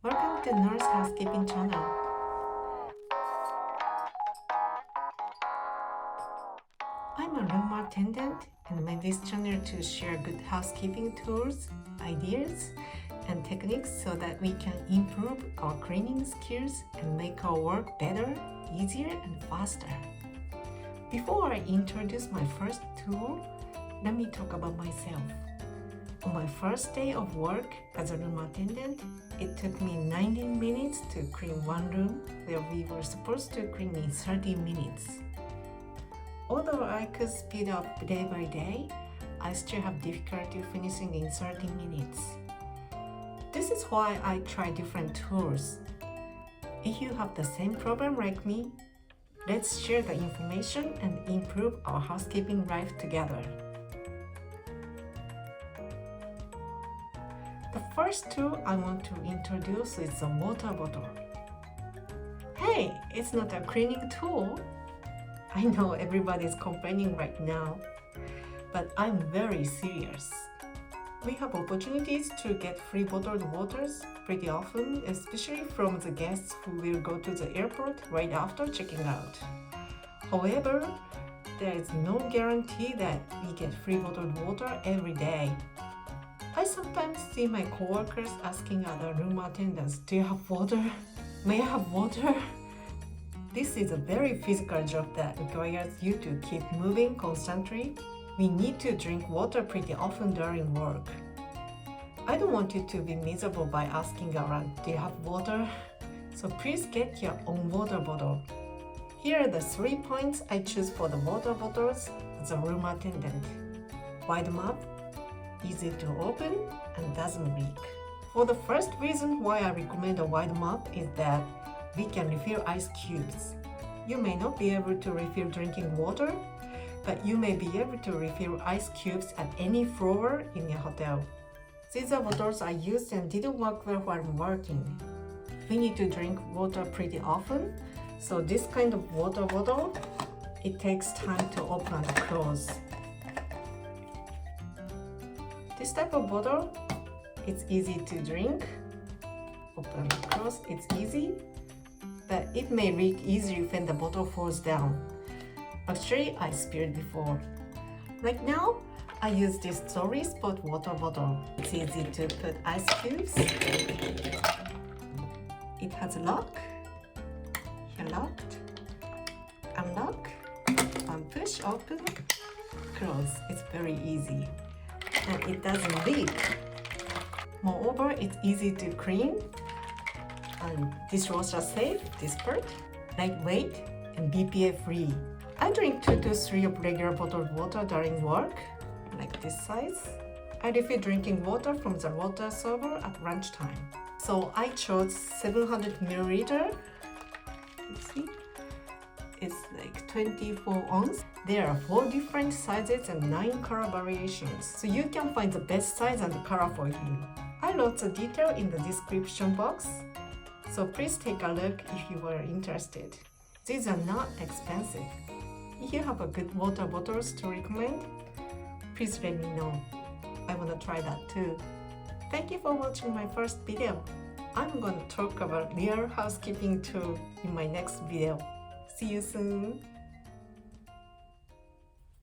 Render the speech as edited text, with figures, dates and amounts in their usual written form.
Welcome to Nurse Housekeeping channel. I'm a room attendant and made this channel to share good housekeeping tools, ideas, and techniques so that we can improve our cleaning skills and make our work better, easier, and faster. Before I introduce my first tool, let me talk about myself. On my first day of work as a room attendant, it took me 19 minutes to clean one room where we were supposed to clean in 30 minutes. Although I could speed up day by day, I still have difficulty finishing in 30 minutes. This is why I try different tools. If you have the same problem like me, let's share the information and improve our housekeeping life together. The first tool I want to introduce is the water bottle. Hey, it's not a cleaning tool. I know everybody is complaining right now, but I'm very serious. We have opportunities to get free bottled waters pretty often, especially from the guests who will go to the airport right after checking out. However, there is no guarantee that we get free bottled water every day. I sometimes see my coworkers asking other room attendants, "Do you have water? May I have water?" This is a very physical job that requires you to keep moving constantly. We need to drink water pretty often during work. I don't want you to be miserable by asking around, "Do you have water?" So please get your own water bottle. Here are the 3 points I choose for the water bottles as a room attendant. Wide mouth, easy to open, and doesn't leak. For the first reason why I recommend a wide mouth is that we can refill ice cubes. You may not be able to refill drinking water, but you may be able to refill ice cubes at any floor in your hotel. These are bottles I used and didn't work well while working. We need to drink water pretty often, so this kind of water bottle, it takes time to open and close. This type of bottle, it's easy to drink. Open and close, it's easy, but it may leak easily when the bottle falls down. Actually, I spilled before. Right now, I use this Zorri sport water bottle. It's easy to put ice cubes. It has a lock. Here locked. Unlock. And push open. Close. It's very easy. And it doesn't leak. Moreover, it's easy to clean. And dishwasher safe, this part. Lightweight and BPA free. I drink 2 to 3 of regular bottled water during work, like this size. I refill drinking water from the water server at lunchtime. So I chose 700 milliliter. Let's see. It's like 24 ounce. There are 4 different sizes and 9 color variations, so you can find the best size and color for you. I wrote the detail in the description box, so please take a look if you are interested. These are not expensive. If you have a good water bottles to recommend, please let me know. I want to try that too. Thank you for watching my first video. I'm going to talk about real housekeeping tool in my next video. See you soon!